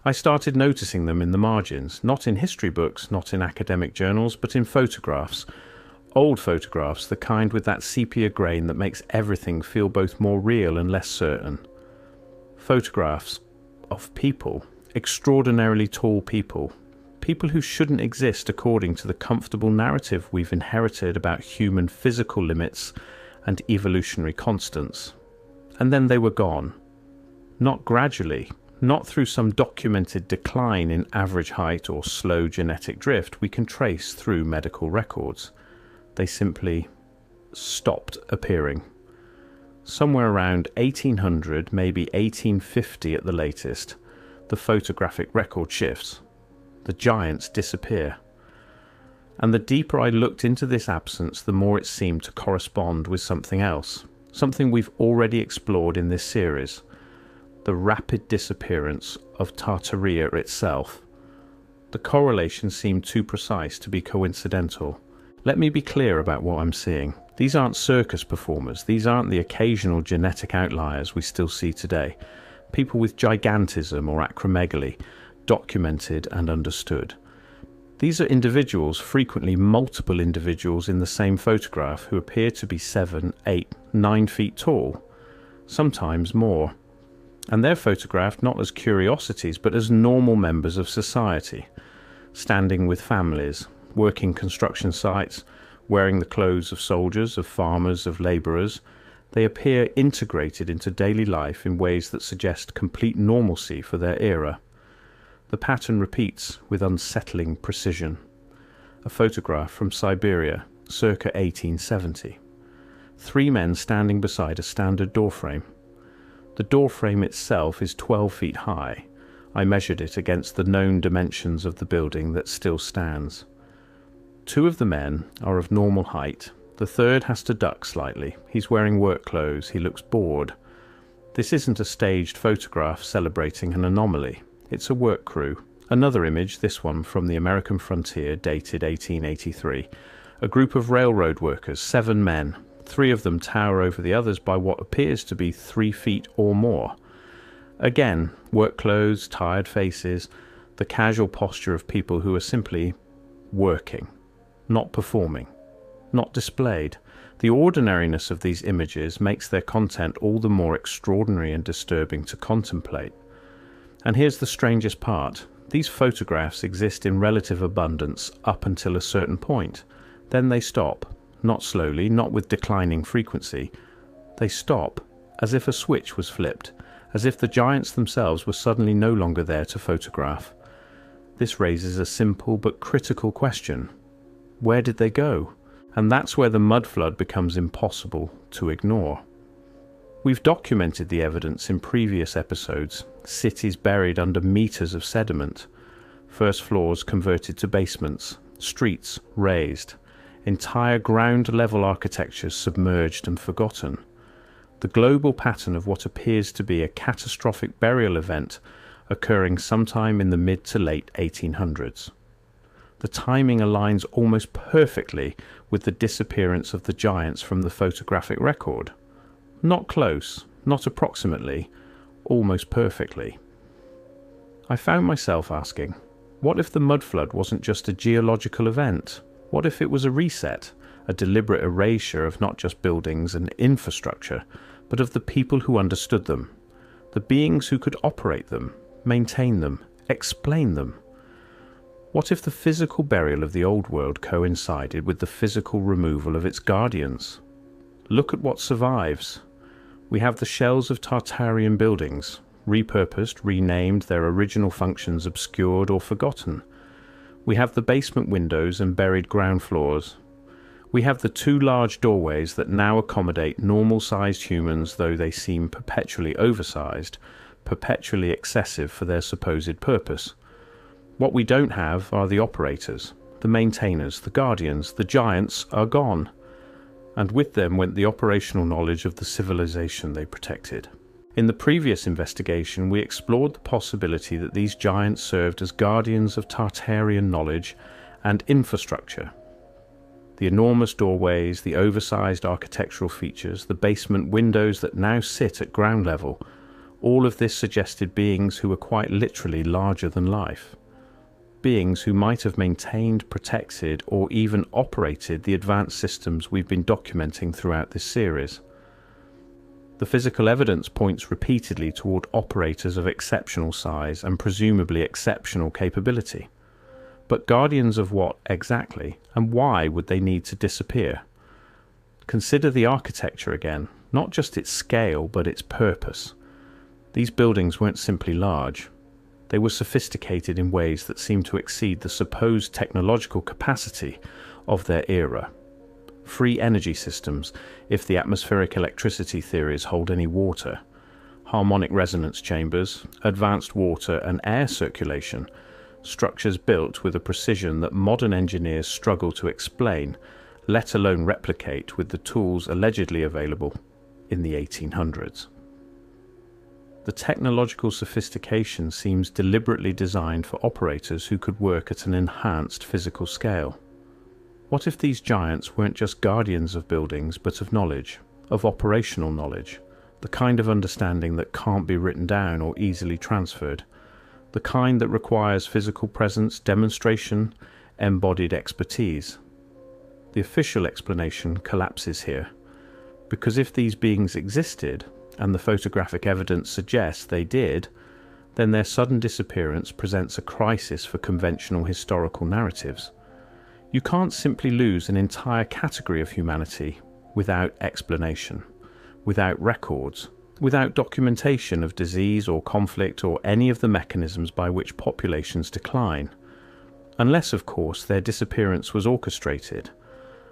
I started noticing them in the margins, not in history books, not in academic journals, but in photographs. Old photographs, the kind with that sepia grain that makes everything feel both more real and less certain. Photographs of people, extraordinarily tall people, people who shouldn't exist according to the comfortable narrative we've inherited about human physical limits and evolutionary constants. And then they were gone. Not gradually, not through some documented decline in average height or slow genetic drift we can trace through medical records. They simply stopped appearing. Somewhere around 1800, maybe 1850 at the latest, the photographic record shifts. The giants disappear. And the deeper I looked into this absence, the more it seemed to correspond with something else, something we've already explored in this series, the rapid disappearance of Tartaria itself. The correlation seemed too precise to be coincidental. Let me be clear about what I'm seeing. These aren't circus performers. These aren't the occasional genetic outliers we still see today. People with gigantism or acromegaly, documented and understood. These are individuals, frequently multiple individuals in the same photograph, who appear to be 7, 8, 9 feet tall, sometimes more. And they're photographed not as curiosities, but as normal members of society, standing with families, working construction sites, wearing the clothes of soldiers, of farmers, of labourers. They appear integrated into daily life in ways that suggest complete normalcy for their era. The pattern repeats with unsettling precision. A photograph from Siberia, circa 1870. 3 men standing beside a standard doorframe. The doorframe itself is 12 feet high. I measured it against the known dimensions of the building that still stands. 2 of the men are of normal height. The third has to duck slightly. He's wearing work clothes. He looks bored. This isn't a staged photograph celebrating an anomaly. It's a work crew. Another image, this one from the American frontier, dated 1883. A group of railroad workers, 7 men. 3 of them tower over the others by what appears to be 3 feet or more. Again, work clothes, tired faces, the casual posture of people who are simply working, not performing, not displayed. The ordinariness of these images makes their content all the more extraordinary and disturbing to contemplate. And here's the strangest part. These photographs exist in relative abundance up until a certain point. Then they stop, not slowly, not with declining frequency. They stop, as if a switch was flipped, as if the giants themselves were suddenly no longer there to photograph. This raises a simple but critical question. Where did they go? And that's where the mudflood becomes impossible to ignore. We've documented the evidence in previous episodes. Cities buried under meters of sediment, first floors converted to basements, streets raised, entire ground-level architectures submerged and forgotten. The global pattern of what appears to be a catastrophic burial event occurring sometime in the mid to late 1800s. The timing aligns almost perfectly with the disappearance of the giants from the photographic record. Not close, not approximately, almost perfectly. I found myself asking, what if the mudflood wasn't just a geological event? What if it was a reset, a deliberate erasure of not just buildings and infrastructure, but of the people who understood them, the beings who could operate them, maintain them, explain them? What if the physical burial of the old world coincided with the physical removal of its guardians? Look at what survives. We have the shells of Tartarian buildings, repurposed, renamed, their original functions obscured or forgotten. We have the basement windows and buried ground floors. We have the 2 large doorways that now accommodate normal-sized humans, though they seem perpetually oversized, perpetually excessive for their supposed purpose. What we don't have are the operators, the maintainers, the guardians. The giants are gone. And with them went the operational knowledge of the civilization they protected. In the previous investigation, we explored the possibility that these giants served as guardians of Tartarian knowledge and infrastructure. The enormous doorways, the oversized architectural features, the basement windows that now sit at ground level, All of this suggested beings who were quite literally larger than life. Beings who might have maintained, protected, or even operated the advanced systems we've been documenting throughout this series. The physical evidence points repeatedly toward operators of exceptional size and presumably exceptional capability. But guardians of what exactly, and why would they need to disappear? Consider the architecture again, not just its scale, but its purpose. These buildings weren't simply large. They were sophisticated in ways that seemed to exceed the supposed technological capacity of their era. Free energy systems, if the atmospheric electricity theories hold any water, harmonic resonance chambers, advanced water and air circulation, structures built with a precision that modern engineers struggle to explain, let alone replicate with the tools allegedly available in the 1800s. The technological sophistication seems deliberately designed for operators who could work at an enhanced physical scale. What if these giants weren't just guardians of buildings, but of knowledge, of operational knowledge, the kind of understanding that can't be written down or easily transferred, the kind that requires physical presence, demonstration, embodied expertise? The official explanation collapses here, because if these beings existed, and the photographic evidence suggests they did, then their sudden disappearance presents a crisis for conventional historical narratives. You can't simply lose an entire category of humanity without explanation, without records, without documentation of disease or conflict or any of the mechanisms by which populations decline. Unless, of course, their disappearance was orchestrated,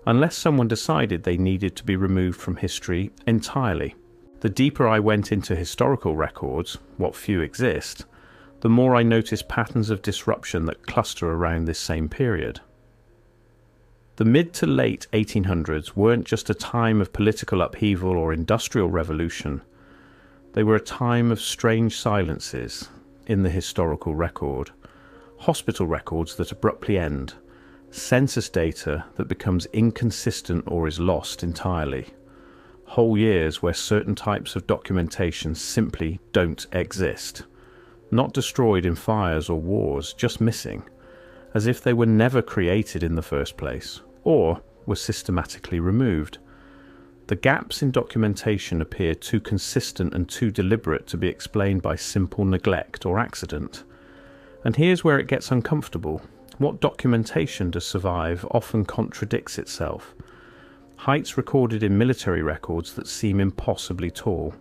unless someone decided they needed to be removed from history entirely. The deeper I went into historical records, what few exist, the more I noticed patterns of disruption that cluster around this same period. The mid to late 1800s weren't just a time of political upheaval or industrial revolution. They were a time of strange silences in the historical record, hospital records that abruptly end, census data that becomes inconsistent or is lost entirely, whole years where certain types of documentation simply don't exist, not destroyed in fires or wars, just missing, as if they were never created in the first place, or were systematically removed. The gaps in documentation appear too consistent and too deliberate to be explained by simple neglect or accident. And here's where it gets uncomfortable. What documentation does survive often contradicts itself. Heights recorded in military records that seem impossibly tall.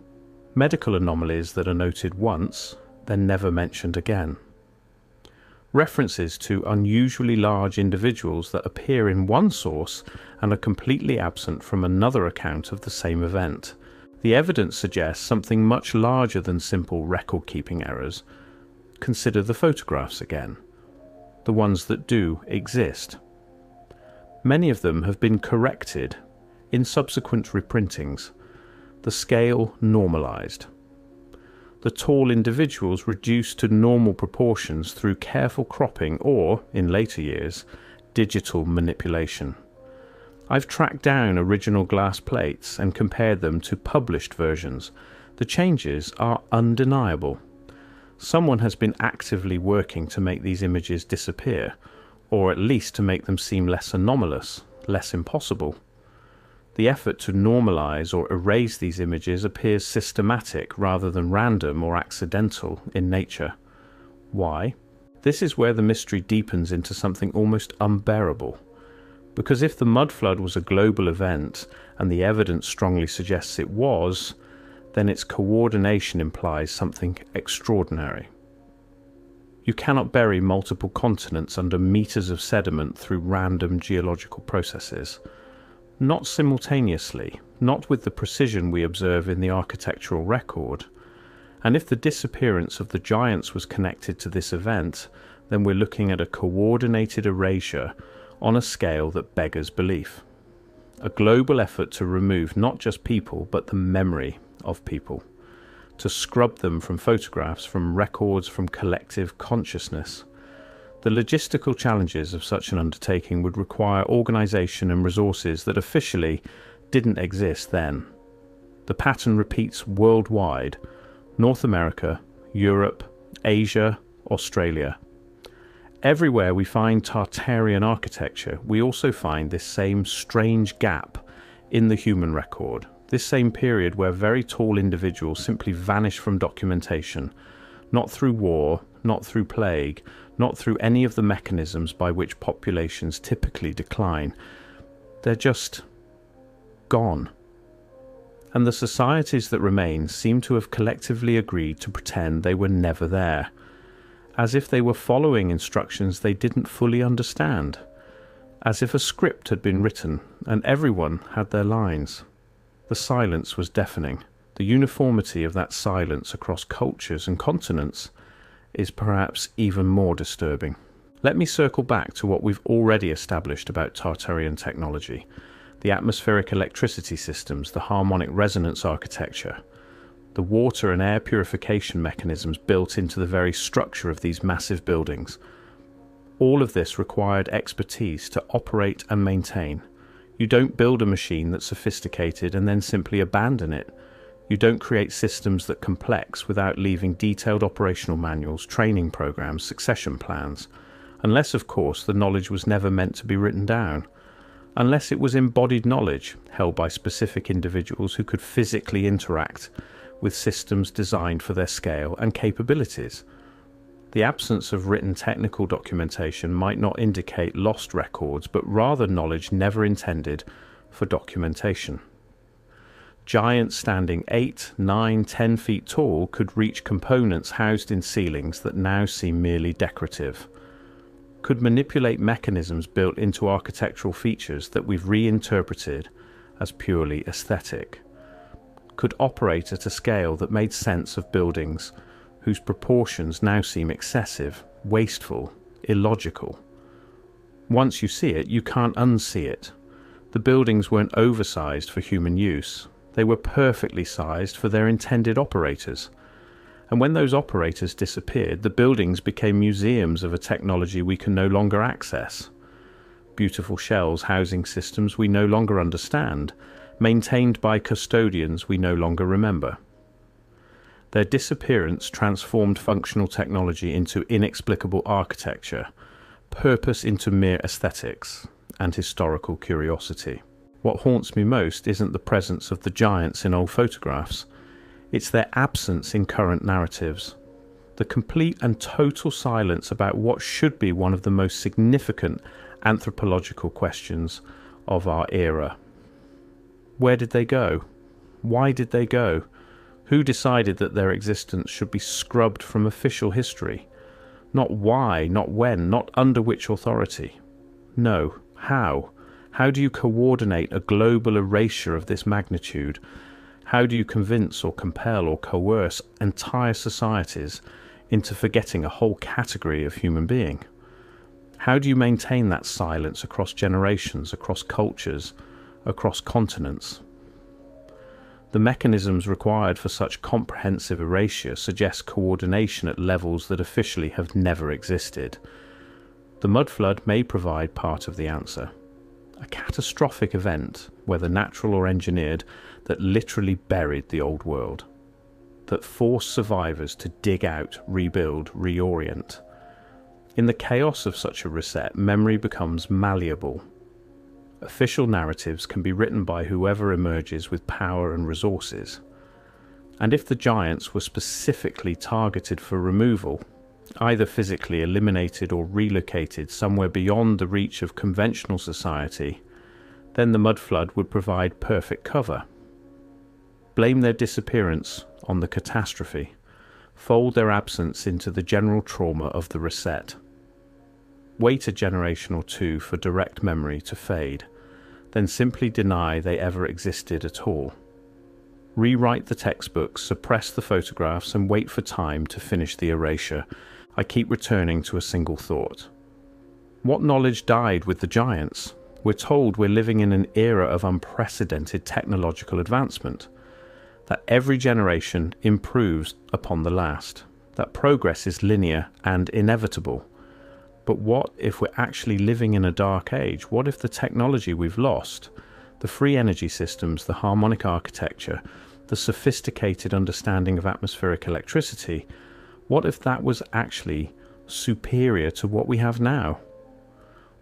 Medical anomalies that are noted once, then never mentioned again. References to unusually large individuals that appear in one source and are completely absent from another account of the same event. The evidence suggests something much larger than simple record-keeping errors. Consider the photographs again, the ones that do exist. Many of them have been corrected in subsequent reprintings, the scale normalized, the tall individuals reduced to normal proportions through careful cropping or, in later years, digital manipulation. I've tracked down original glass plates and compared them to published versions. The changes are undeniable. Someone has been actively working to make these images disappear, or at least to make them seem less anomalous, less impossible. The effort to normalize or erase these images appears systematic rather than random or accidental in nature. Why? This is where the mystery deepens into something almost unbearable. Because if the Mudflood was a global event, and the evidence strongly suggests it was, then its coordination implies something extraordinary. You cannot bury multiple continents under meters of sediment through random geological processes. Not simultaneously, not with the precision we observe in the architectural record. And if the disappearance of the giants was connected to this event, then we're looking at a coordinated erasure on a scale that beggars belief. A global effort to remove not just people, but the memory of people. To scrub them from photographs, from records, from collective consciousness. The logistical challenges of such an undertaking would require organisation and resources that officially didn't exist then. The pattern repeats worldwide, North America, Europe, Asia, Australia. Everywhere we find Tartarian architecture, we also find this same strange gap in the human record, this same period where very tall individuals simply vanish from documentation, not through war, not through plague, not through any of the mechanisms by which populations typically decline. They're just gone. And the societies that remain seem to have collectively agreed to pretend they were never there, as if they were following instructions they didn't fully understand, as if a script had been written and everyone had their lines. The silence was deafening. The uniformity of that silence across cultures and continents is perhaps even more disturbing. Let me circle back to what we've already established about Tartarian technology: the atmospheric electricity systems, the harmonic resonance architecture, the water and air purification mechanisms built into the very structure of these massive buildings. All of this required expertise to operate and maintain. You don't build a machine that's sophisticated and then simply abandon it. You don't create systems that complex without leaving detailed operational manuals, training programs, succession plans, unless, of course, the knowledge was never meant to be written down, unless it was embodied knowledge held by specific individuals who could physically interact with systems designed for their scale and capabilities. The absence of written technical documentation might not indicate lost records, but rather knowledge never intended for documentation. Giants standing 8, 9, 10 feet tall could reach components housed in ceilings that now seem merely decorative, could manipulate mechanisms built into architectural features that we've reinterpreted as purely aesthetic, could operate at a scale that made sense of buildings whose proportions now seem excessive, wasteful, illogical. Once you see it, you can't unsee it. The buildings weren't oversized for human use. They were perfectly sized for their intended operators. And when those operators disappeared, the buildings became museums of a technology we can no longer access. Beautiful shells housing systems we no longer understand, maintained by custodians we no longer remember. Their disappearance transformed functional technology into inexplicable architecture, purpose into mere aesthetics, and historical curiosity. What haunts me most isn't the presence of the giants in old photographs. It's their absence in current narratives. The complete and total silence about what should be one of the most significant anthropological questions of our era. Where did they go? Why did they go? Who decided that their existence should be scrubbed from official history? Not why, not when, not under which authority. No, how? How do you coordinate a global erasure of this magnitude? How do you convince or compel or coerce entire societies into forgetting a whole category of human being? How do you maintain that silence across generations, across cultures, across continents? The mechanisms required for such comprehensive erasure suggest coordination at levels that officially have never existed. The Mudflood may provide part of the answer. A catastrophic event, whether natural or engineered, that literally buried the old world, that forced survivors to dig out, rebuild, reorient. In the chaos of such a reset, memory becomes malleable. Official narratives can be written by whoever emerges with power and resources. And if the giants were specifically targeted for removal, either physically eliminated or relocated somewhere beyond the reach of conventional society, then the Mudflood would provide perfect cover. Blame their disappearance on the catastrophe. Fold their absence into the general trauma of the reset. Wait a generation or two for direct memory to fade, then simply deny they ever existed at all. Rewrite the textbooks, suppress the photographs, and wait for time to finish the erasure. I keep returning to a single thought. What knowledge died with the giants? We're told we're living in an era of unprecedented technological advancement, that every generation improves upon the last, that progress is linear and inevitable. But what if we're actually living in a dark age? What if the technology we've lost, the free energy systems, the harmonic architecture, the sophisticated understanding of atmospheric electricity, what if that was actually superior to what we have now?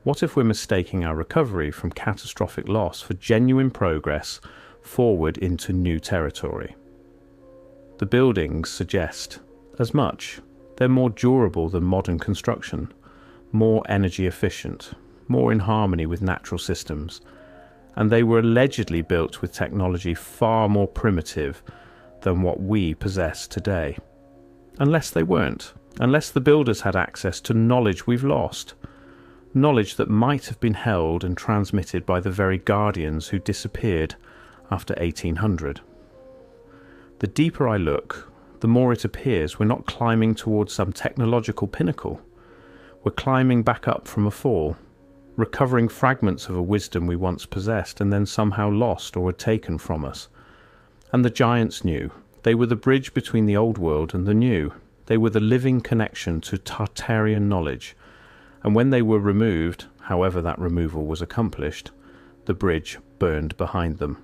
What if we're mistaking our recovery from catastrophic loss for genuine progress forward into new territory? The buildings suggest as much. They're more durable than modern construction, more energy efficient, more in harmony with natural systems, and they were allegedly built with technology far more primitive than what we possess today. Unless they weren't, unless the builders had access to knowledge we've lost, knowledge that might have been held and transmitted by the very guardians who disappeared after 1800. The deeper I look, the more it appears we're not climbing towards some technological pinnacle. We're climbing back up from a fall, recovering fragments of a wisdom we once possessed and then somehow lost or were taken from us. And the giants knew. They were the bridge between the old world and the new. They were the living connection to Tartarian knowledge. And when they were removed, however that removal was accomplished, the bridge burned behind them.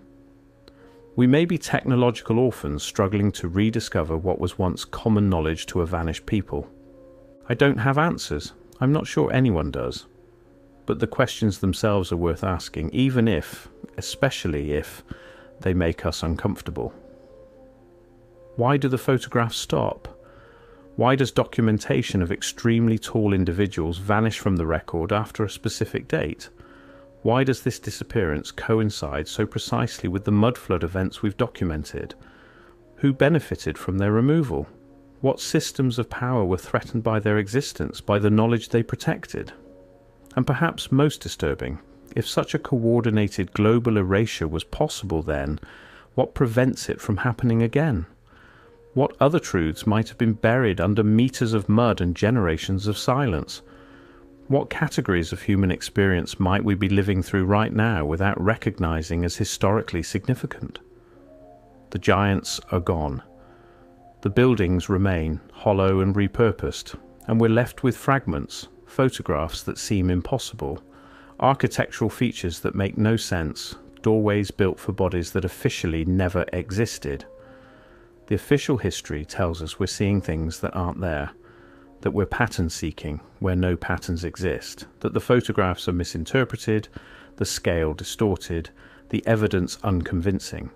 We may be technological orphans struggling to rediscover what was once common knowledge to a vanished people. I don't have answers. I'm not sure anyone does. But the questions themselves are worth asking, even if, especially if, they make us uncomfortable. Why do the photographs stop? Why does documentation of extremely tall individuals vanish from the record after a specific date? Why does this disappearance coincide so precisely with the Mudflood events we've documented? Who benefited from their removal? What systems of power were threatened by their existence, by the knowledge they protected? And perhaps most disturbing, if such a coordinated global erasure was possible then, what prevents it from happening again? What other truths might have been buried under meters of mud and generations of silence? What categories of human experience might we be living through right now without recognizing as historically significant? The giants are gone. The buildings remain, hollow and repurposed, and we're left with fragments, photographs that seem impossible, architectural features that make no sense, doorways built for bodies that officially never existed. The official history tells us we're seeing things that aren't there, that we're pattern seeking where no patterns exist, that the photographs are misinterpreted, the scale distorted, the evidence unconvincing.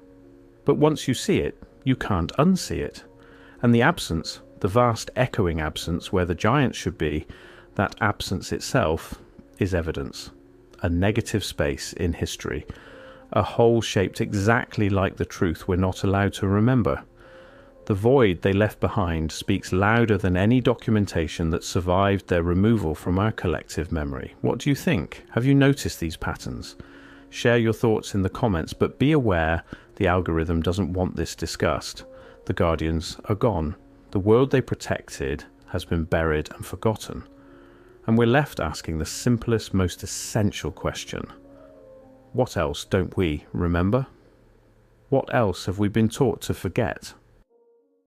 But once you see it, you can't unsee it. And the absence, the vast echoing absence where the giants should be, that absence itself is evidence. A negative space in history. A hole shaped exactly like the truth we're not allowed to remember. The void they left behind speaks louder than any documentation that survived their removal from our collective memory. What do you think? Have you noticed these patterns? Share your thoughts in the comments, but be aware the algorithm doesn't want this discussed. The guardians are gone. The world they protected has been buried and forgotten. And we're left asking the simplest, most essential question. What else don't we remember? What else have we been taught to forget?